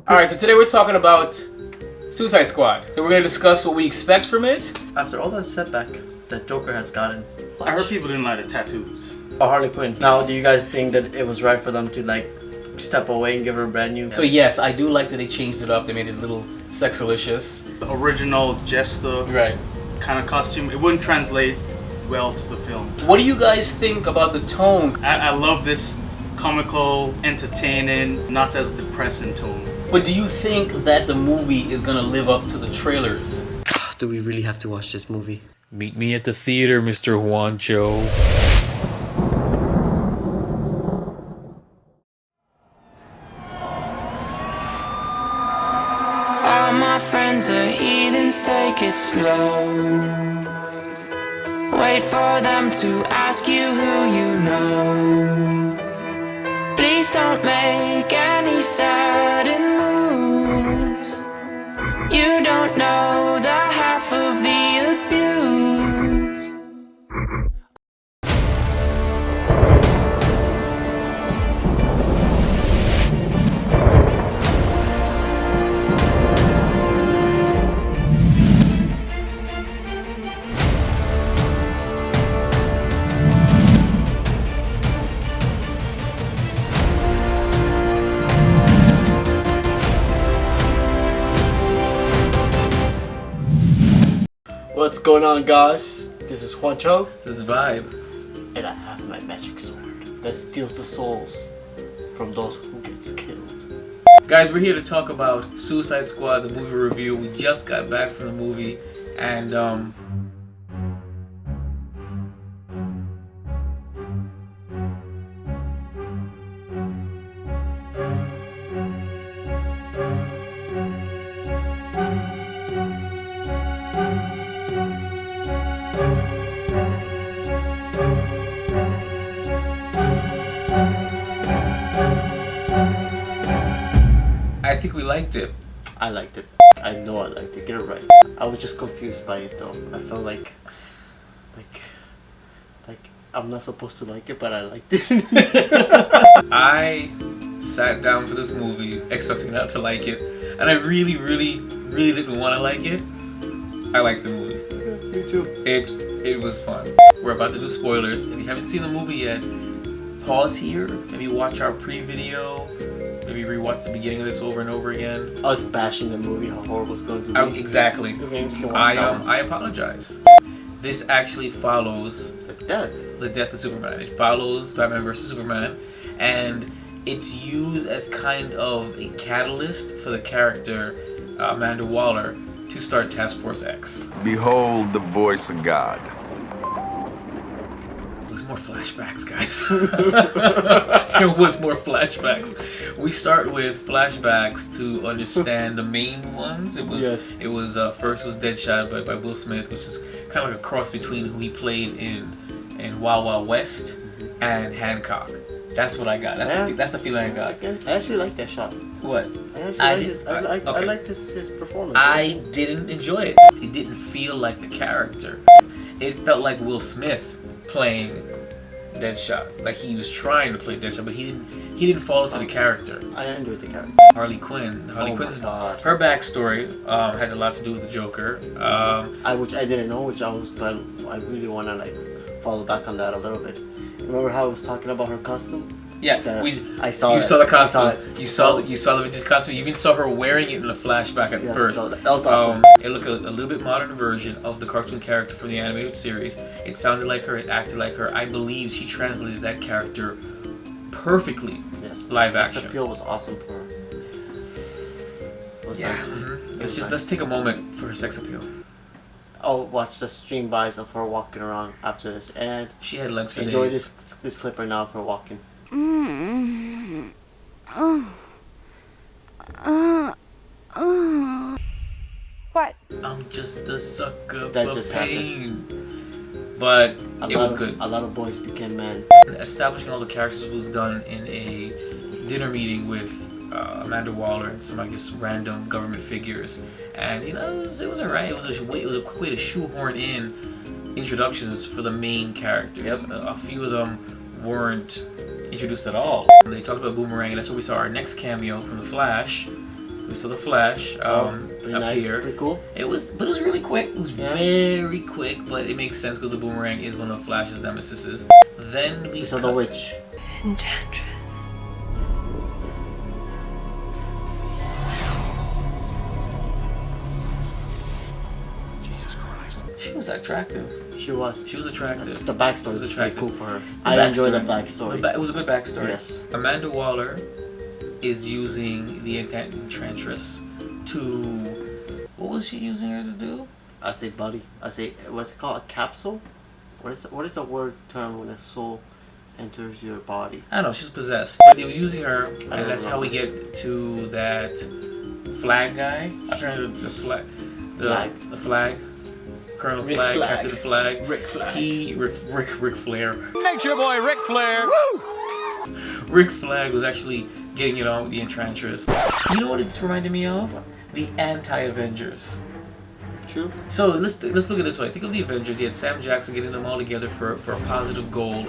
Alright, so today we're talking about Suicide Squad. So we're going to discuss what we expect from it. After all that setback that Joker has gotten. I heard people didn't like the tattoos. Oh, Harley Quinn. Now, do you guys think that it was right for them to like step away and give her a brand new? So yes, I do like that they changed it up. They made it a little sexalicious. The original Jester Right. kind of costume, it wouldn't translate well to the film. What do you guys think about the tone? I love this comical, entertaining, not as depressing tone. But do you think that the movie is going to live up to the trailers? Do we really have to watch this movie? Meet me at the theater, Mr. Juancho. All my friends are heathens, take it slow. Wait for them to ask you who you know. Please don't make any sudden moves. You don't know the half of the abuse. What's going on, guys? This is Juancho, This is ViBE. and I have my magic sword that steals the souls from those who gets killed. Guys, we're here to talk about Suicide Squad, the movie review. We just got back from the movie, and I think we liked it. I liked it. I know I liked it. Get it right. I was just confused by it though. I felt like I'm not supposed to like it, but I liked it. I sat down for this movie expecting not to like it, and I really didn't want to like it. I liked the movie. Me too. It was fun. We're about to do spoilers. If you haven't seen the movie yet, pause here, maybe watch our pre-video, maybe rewatch the beginning of this over and over again. Us bashing the movie, how horrible it's going to be. Exactly. Okay, you can watch that one. I apologize. This actually follows The death. the death of Superman. It follows Batman vs Superman, and it's used as kind of a catalyst for the character Amanda Waller to start Task Force X. Behold the voice of God. It was more flashbacks, guys. There was more flashbacks. We start with flashbacks to understand the main ones. It was first was Deadshot by Will Smith, which is kind of like a cross between who he played in Wild Wild West and Hancock. That's what I got. That's the feeling I got. I actually like that shot. What? I liked his performance. I didn't enjoy it. It didn't feel like the character. It felt like Will Smith playing Deadshot. Like he was trying to play Deadshot, but he didn't fall into the character. I enjoyed the character. Harley Quinn. Quinn's God. her backstory had a lot to do with the Joker. Which I didn't know, which I really want to like follow back on that a little bit. Remember how I was talking about her costume? Yeah, I saw. You saw the costume. You saw the vintage costume. You even saw her wearing it in the flashback at first. So that was awesome. It looked a little bit modern version of the cartoon character from the animated series. It sounded like her. It acted like her. I believe she translated that character perfectly. Yes. Live Sex action. appeal was awesome for her. It was Yeah. nice. Mm-hmm. Let's take a moment for her sex appeal. I'll watch the stream buys of her walking around after this, and She had legs for enjoy days. this clip right now of her walking. What? I'm just a sucker That for just pain. But it was good. A lot of boys became men. Establishing all the characters was done in a dinner meeting with Amanda Waller and some, I guess, random government figures, and you know, it was alright. It was a quick way to shoehorn in introductions for the main characters. A few of them weren't introduced at all. They talked about Boomerang, and that's where we saw our next cameo from the Flash. We saw the Flash pretty nice, here. pretty cool. It was really quick. It was very quick, but it makes sense because the Boomerang is one of Flash's nemesis. Then we saw the witch. Enchantress. She was attractive. She was. She was attractive. The backstory was pretty cool for her. I enjoyed the backstory. It was a good backstory. Yes. Amanda Waller is using the Enchantress to... What was she using her to do? I say buddy. I say, what's it called? A capsule? What is the word term when a soul enters your body? I don't know. She's possessed. But they were using her, and that's how we get to that flag guy. I'm trying to the flag. The flag. Colonel Rick Flag, Flag. Captain Flag. Rick Flag. Rick Flair. Nature boy Ric Flair. Woo! Rick Flag was actually getting it on with the Enchantress. You know what it's reminded me of? The anti-Avengers. True. So let's look at it this way. Think of the Avengers. You had Sam Jackson getting them all together for a positive goal,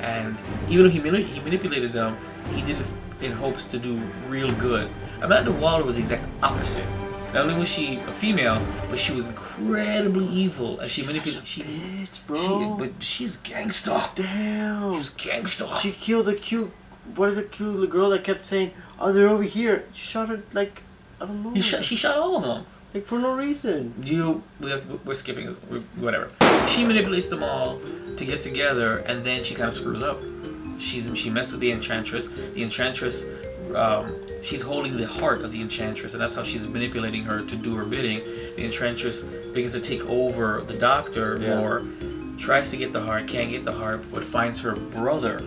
and even though he manipulated them, he did it in hopes to do real good. Amanda Waller was the exact opposite. Not only was she a female, but she was incredibly evil, and she manipulated. Bitch, bro. But she's gangsta. Damn. She's gangsta. She killed the cute. What is it? Cute the girl that kept saying, "Oh, they're over here." She shot her like, I don't know. She shot all of them. Like for no reason. We're skipping. Whatever. She manipulates them all to get together, and then she kind of screws up. She messed with the Enchantress. The Enchantress. She's holding the heart of the Enchantress, and that's how she's manipulating her to do her bidding. The Enchantress begins to take over the Doctor more, tries to get the heart, can't get the heart, but finds her brother.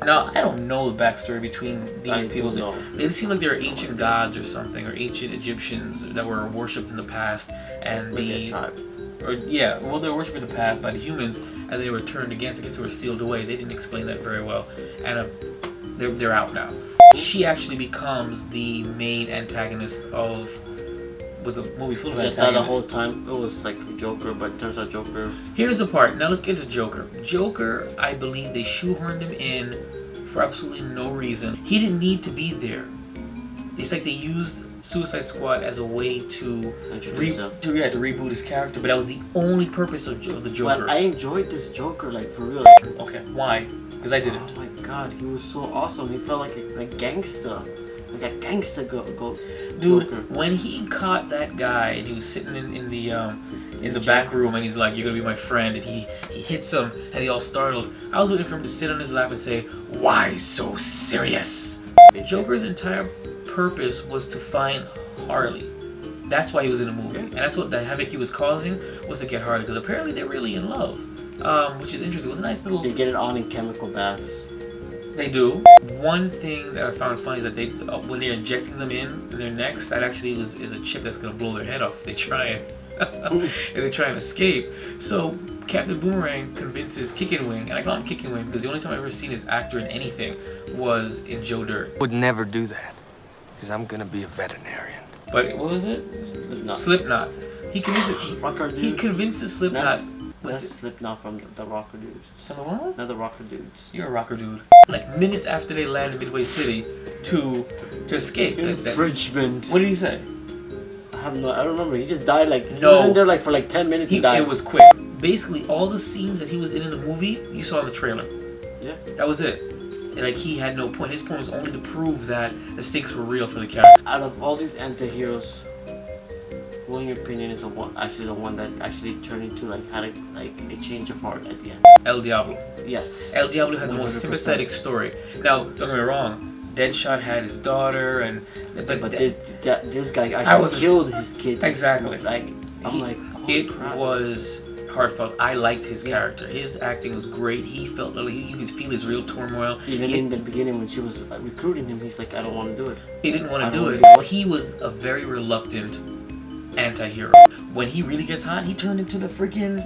Now, I don't know the backstory between these people. They seem like they're ancient gods or something, or ancient Egyptians that were worshipped in the past, and they were worshipped in the past by the humans, and they were turned against. I guess they were sealed away. They didn't explain that very well, and they're out now. She actually becomes the main antagonist with a movie full of antagonists. The whole time it was like Joker, but it turns out Joker. Here's the part. Now let's get to Joker. Joker, I believe they shoehorned him in for absolutely no reason. He didn't need to be there. It's like they used Suicide Squad as a way to reboot his character, but that was the only purpose of the Joker. But I enjoyed this Joker, like for real. Okay, why? Because I didn't. Oh my god, he was so awesome. He felt like a gangster. Like a gangster go Dude, Joker. When he caught that guy and he was sitting in the back room and he's like, "You're gonna be my friend," and he hits him and he all startled. I was waiting for him to sit on his lap and say, "Why so serious?" Joker's entire purpose was to find Harley. That's why he was in the movie, and that's what the havoc he was causing was to get Harley, because apparently they're really in love. Which is interesting. It was a nice little... They get it on in chemical baths. They do. One thing that I found funny is that they, when they're injecting them in their necks, that actually is a chip that's going to blow their head off if they try it. And they try and escape. So Captain Boomerang convinces Kickin' Wing, and I call him Kickin' Wing because the only time I've ever seen his actor in anything was in Joe Dirt. Would never do that, because I'm going to be a veterinarian. But what was it? Slipknot. He convinces Slipknot. That's Slipknot from the Rocker Dudes. From the what? Not the Rocker Dudes. You're a rocker dude. Like minutes after they land in Midway City to escape. Infringement. What did he say? I don't remember. He just died like... He was in there like for like 10 minutes and died. It was quick. Basically, all the scenes that he was in the movie, you saw in the trailer. Yeah. That was it. And like he had no point. His point was only to prove that the stakes were real for the character. Out of all these anti-heroes, who in your opinion is the one that actually turned into had a change of heart at the end? El Diablo. Yes. El Diablo had the most 100%. sympathetic story. Now, don't get me wrong. Deadshot had his daughter, but this guy actually killed his kid. Exactly. It was heartfelt. I liked his character. His acting was great. He felt like you could feel his real turmoil. Even in the beginning when she was recruiting him, he's like, I don't want to do it. He didn't want to do it. He was a very reluctant anti-hero. When he really gets hot, he turned into the freaking...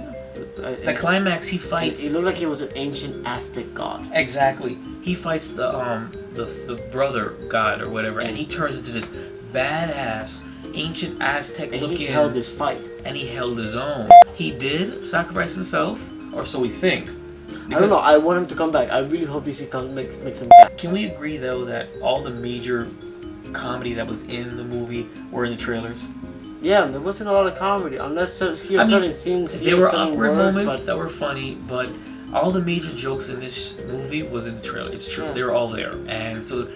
The climax, he fights... It looked like he was an ancient Aztec god. Exactly. He fights the brother god or whatever, and he turns into this badass ancient Aztec looking. He held his fight. And he held his own. He did sacrifice himself, or so we think. I don't know. I want him to come back. I really hope DC makes him back. Can we agree though that all the major comedy that was in the movie were in the trailers? Yeah, there wasn't a lot of comedy unless certain scenes. There were awkward moments that were funny, but all the major jokes in this movie was in the trailer. It's true. Yeah. They were all there, and so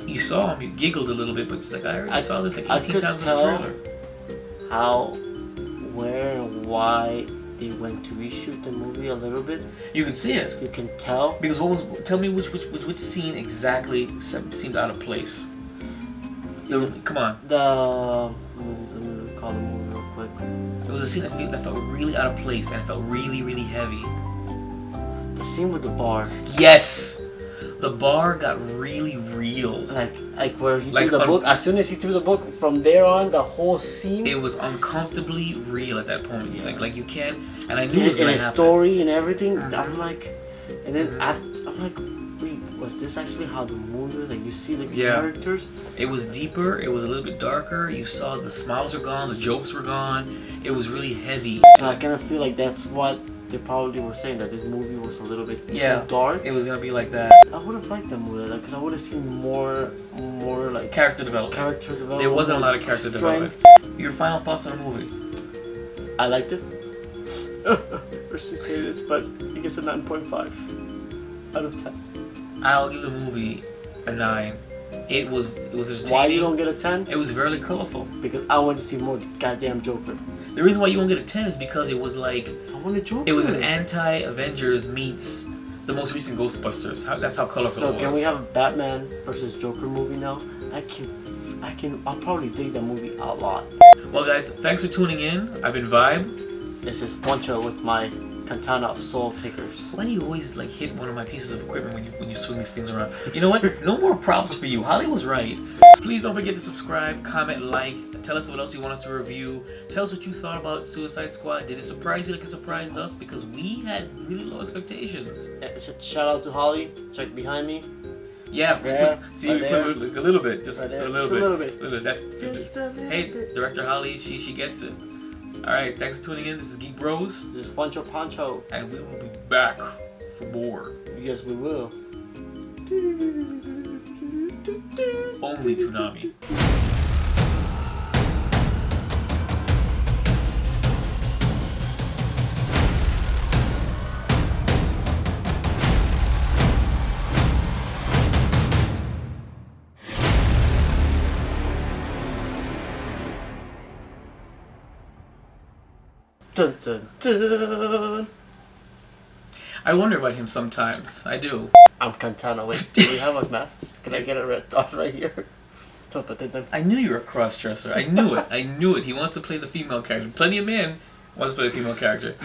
you saw him. You giggled a little bit, but it's like I already saw this like 18 times in the trailer. How, where, and why they went to reshoot the movie a little bit. You can see it. You can tell. Because tell me which scene exactly seemed out of place. Come on. Let me recall the movie real quick. There was a scene that felt really out of place and it felt really, really heavy. The scene with the bar. Yes! The bar got really real. Like where he threw the book. As soon as he threw the book, from there on, the whole scene. It was uncomfortably real at that point. Yeah. Like you can't. And I knew it was gonna happen. And his story and everything. I'm like, and then I'm like, wait, was this actually how the movie was? Like you see the characters. It was deeper. It was a little bit darker. You saw the smiles were gone. The jokes were gone. It was really heavy. So I kind of feel like that's what they probably were saying, that this movie was a little bit too dark. It was gonna be like that. I would have liked that movie, because I would have seen more like character development. There wasn't a lot of character development. Your final thoughts on the movie? I liked it. First to say this, but I guess a 9.5 out of 10. I'll give the movie a 9. It was entertaining. Why you don't get a 10? It was very colorful. Because I want to see more goddamn Joker. The reason why you won't get a 10 is because it was like... I want a Joker. It was an anti-Avengers meets the most recent Ghostbusters. That's how colorful it was. So can we have a Batman versus Joker movie now? I'll probably dig that movie a lot. Well guys, thanks for tuning in. I've been ViBE. This is Juancho with my katana of soul takers. Why do you always like hit one of my pieces of equipment when you swing these things around? You know what? No more props for you. Holly was right. Please don't forget to subscribe, comment, like, tell us what else you want us to review. Tell us what you thought about Suicide Squad. Did it surprise you like it surprised us? Because we had really low expectations. Shout out to Holly. Check behind me. Yeah. See, right a little bit, just right a little bit. That's hey, Director Holly, she gets it. All right, thanks for tuning in. This is Geek Bros. This is Juancho Pancho, and we will be back for more. Yes, we will. Only Toonami. Dun, dun, dun. I wonder about him sometimes. I do. I'm Katana. Wait, do we have a mask? Can I get a red dot right here? I knew you were a cross-dresser. I knew it. He wants to play the female character. Plenty of men wants to play the female character.